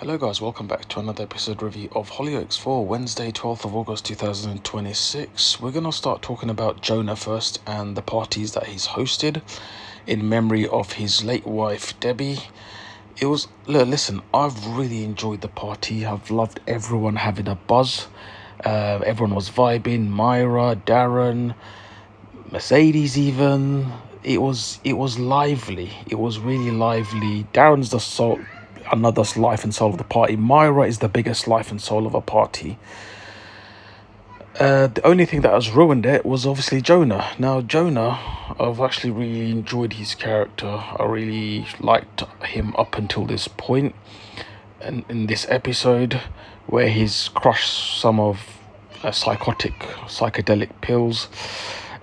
Hello guys, welcome back to another episode review of Hollyoaks for Wednesday 12th of August 2026. We're going to start talking about Jonah first and the parties that he's hosted in memory of his late wife Debbie. Listen, I've really enjoyed the party. I've loved everyone having a buzz. Everyone was vibing, Myra, Darren, Mercedes even. It was lively. It was really lively. Darren's the soul, another life and soul of the party. Myra is the biggest life and soul of a party. The only thing that has ruined it was obviously Jonah. Now Jonah, I've actually really enjoyed his character. I really liked him up until this point, and in this episode, where he's crushed some of psychedelic pills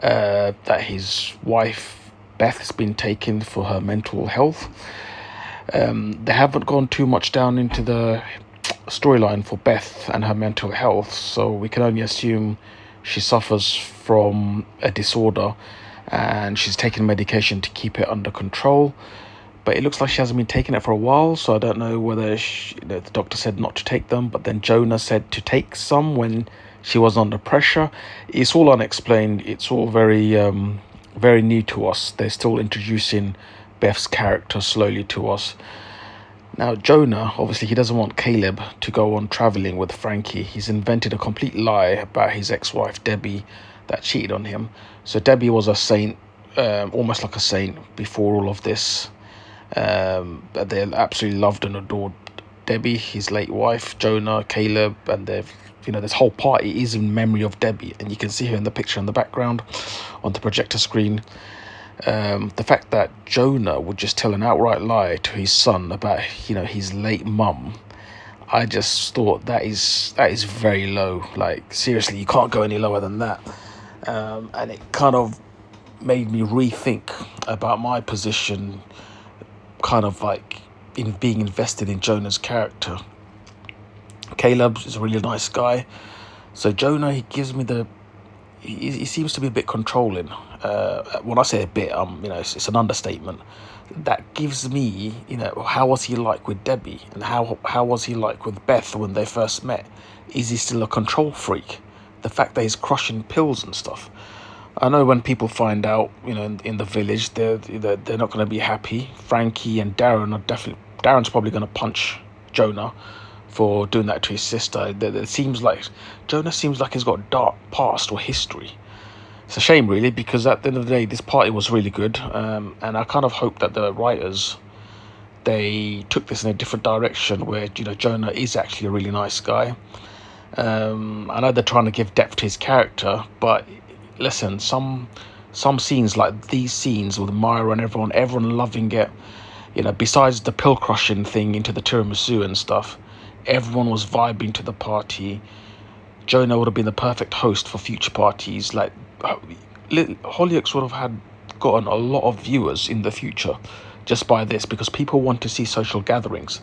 that his wife Beth has been taking for her mental health. They haven't gone too much down into the storyline for Beth and her mental health, so we can only assume she suffers from a disorder and she's taking medication to keep it under control. But it looks like she hasn't been taking it for a while, so I don't know whether the doctor said not to take them, but then Jonah said to take some when she was under pressure. It's all unexplained. It's all very new to us. They're still introducing Beth's character slowly to us. Now, Jonah, obviously, he doesn't want Caleb to go on traveling with Frankie. He's invented a complete lie about his ex-wife, Debbie, that cheated on him. So Debbie was a saint, almost like a saint before all of this. They absolutely loved and adored Debbie, his late wife, Jonah, Caleb, and this whole party is in memory of Debbie. And you can see her in the picture in the background on the projector screen. The fact that Jonah would just tell an outright lie to his son about his late mum, I just thought that is very low. Like, seriously, you can't go any lower than that. And it kind of made me rethink about my position, kind of like in being invested in Jonah's character. Caleb is a really nice guy, so Jonah, he gives me he seems to be a bit controlling. When I say a bit, it's an understatement. That gives me, how was he like with Debbie, and how was he like with Beth when they first met? Is he still a control freak? The fact that he's crushing pills and stuff. I know when people find out, in the village, they're not going to be happy. Frankie and Darren are definitely. Darren's probably going to punch Jonah for doing that to his sister. It seems like Jonah seems like he's got a dark past or history. It's a shame, really, because at the end of the day, this party was really good, and I kind of hope that the writers, they took this in a different direction, where Jonah is actually a really nice guy. I know they're trying to give depth to his character, but listen, some scenes like these scenes with Myra and everyone loving it. Besides the pill crushing thing into the tiramisu and stuff, everyone was vibing to the party. Jonah would have been the perfect host for future parties. Like, Hollyoaks would have gotten a lot of viewers in the future just by this, because people want to see social gatherings.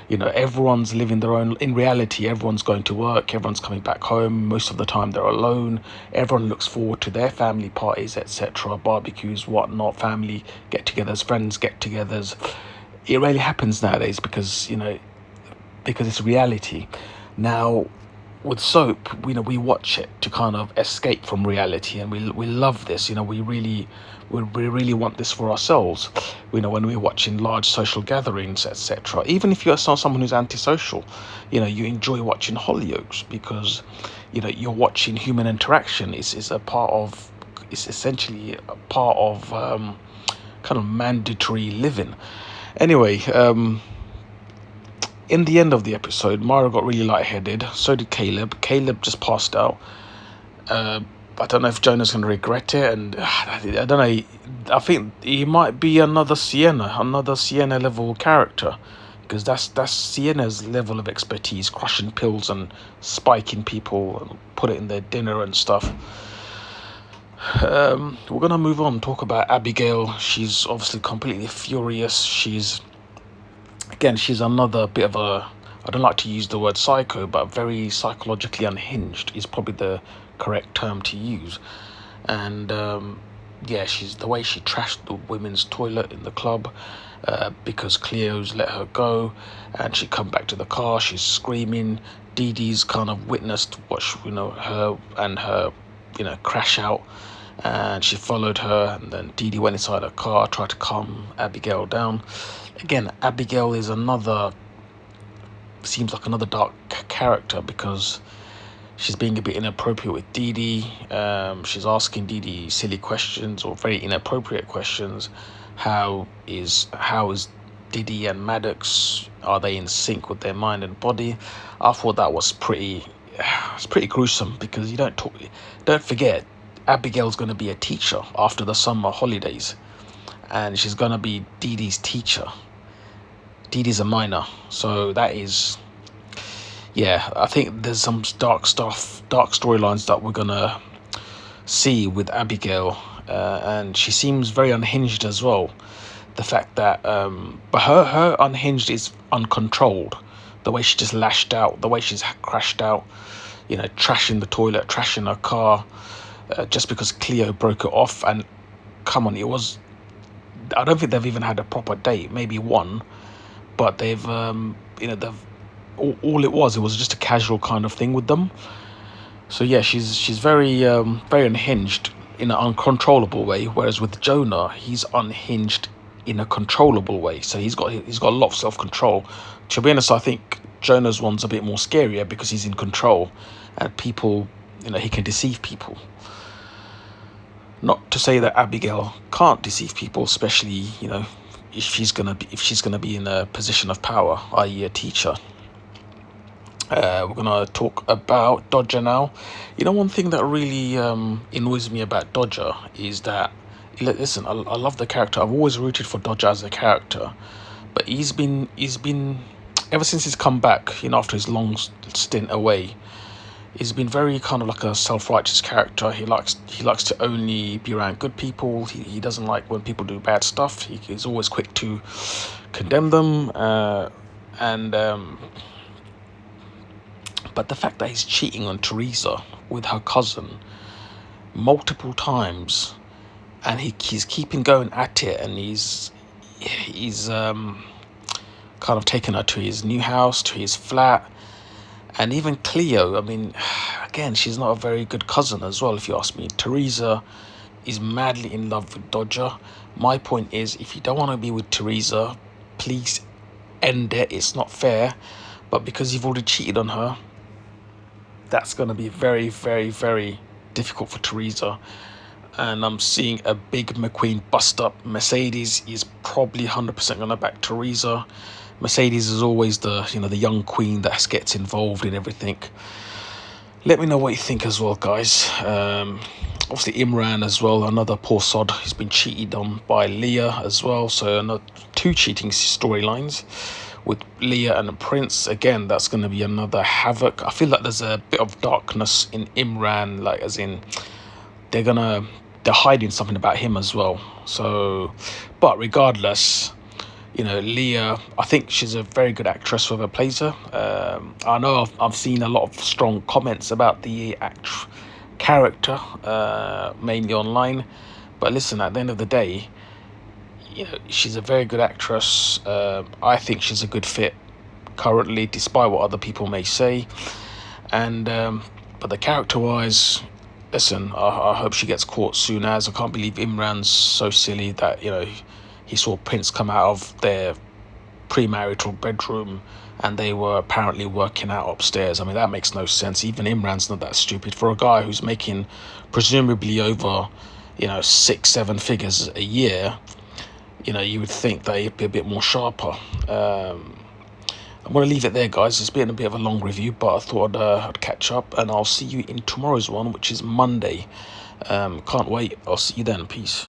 Everyone's living their own. In reality, everyone's going to work, everyone's coming back home. Most of the time, they're alone. Everyone looks forward to their family parties, etc., barbecues, whatnot, family get-togethers, friends get-togethers. It really happens nowadays because it's reality. Now, with soap, we watch it to kind of escape from reality, and we love this. We really want this for ourselves. When we're watching large social gatherings, etc. Even if you're someone who's antisocial, you enjoy watching Hollyoaks because you're watching human interaction. It's essentially a part of kind of mandatory living. Anyway, in the end of the episode, Myra got really lightheaded. So did Caleb. Caleb just passed out. I don't know if Jonah's going to regret it, and I don't know. I think he might be another Sienna level character, because that's Sienna's level of expertise, crushing pills and spiking people and put it in their dinner and stuff. We're going to move on, talk about Abigail. She's obviously completely furious. She's another bit of I don't like to use the word psycho, but very psychologically unhinged is probably the correct term to use. And she's the way she trashed the women's toilet in the club, because Cleo's let her go, and she come back to the car. She's screaming. Dee Dee's kind of witnessed what her and her crash out, and she followed her. And then Dee Dee went inside her car, tried to calm Abigail down. Again, Abigail is seems like another dark character because she's being a bit inappropriate with Dee Dee. She's asking Dee Dee silly questions or very inappropriate questions. How is Dee Dee and Maddox? Are they in sync with their mind and body? I thought that was pretty gruesome because don't forget, Abigail's going to be a teacher after the summer holidays, and she's going to be Dee Dee's teacher. Dee Dee's a minor, so that is, yeah, I think there's some dark storylines that we're gonna see with Abigail, and she seems very unhinged as well. The fact that, but her unhinged is uncontrolled. The way she just lashed out, the way she's crashed out, trashing the toilet, trashing her car, just because Cleo broke it off. And come on, I don't think they've even had a proper date, maybe one, but they've, all it was just a casual kind of thing with them. So yeah, she's very very unhinged in an uncontrollable way, whereas with Jonah, he's unhinged in a controllable way. So he's got a lot of self-control. To be honest, I think Jonah's one's a bit more scarier because he's in control, and people, he can deceive people. Not to say that Abigail can't deceive people, especially if she's gonna be in a position of power, i.e. a teacher. We're gonna talk about Dodger now. One thing that really annoys me about Dodger is that, listen, I love the character. I've always rooted for Dodger as a character, but he's been ever since he's come back, after his long stint away, he's been very kind of like a self-righteous character. He likes to only be around good people. He doesn't like when people do bad stuff. He's always quick to condemn them, but the fact that he's cheating on Teresa with her cousin multiple times, and he's keeping going at it, and he's kind of taken her to his new house, to his flat. And even Cleo, I mean, again, she's not a very good cousin as well, if you ask me. Teresa is madly in love with Dodger. My point is, if you don't want to be with Teresa, please end it. It's not fair. But because you've already cheated on her, that's going to be very, very, very difficult for Teresa. And I'm seeing a big McQueen bust up. Mercedes is probably 100% going to back Teresa. Mercedes is always the young queen that gets involved in everything. Let me know what you think as well, guys. Obviously Imran as well, another poor sod. He's been cheated on by Leah as well. So another 2 cheating storylines with Leah and Prince. Again, that's going to be another havoc. I feel like there's a bit of darkness in Imran, like as in they're hiding something about him as well. So, but regardless, Leah, I think she's a very good actress, whoever plays her. I know I've seen a lot of strong comments about the character, mainly online. But listen, at the end of the day, she's a very good actress. I think she's a good fit currently, despite what other people may say. And but the character-wise, listen, I hope she gets caught soon as. I can't believe Imran's so silly that, he saw Prince come out of their premarital bedroom and they were apparently working out upstairs. I mean, that makes no sense. Even Imran's not that stupid. For a guy who's making presumably over, 6-7 figures a year, you would think that he'd be a bit more sharper. I'm going to leave it there, guys. It's been a bit of a long review, but I thought I'd catch up, and I'll see you in tomorrow's one, which is Monday. Can't wait. I'll see you then. Peace.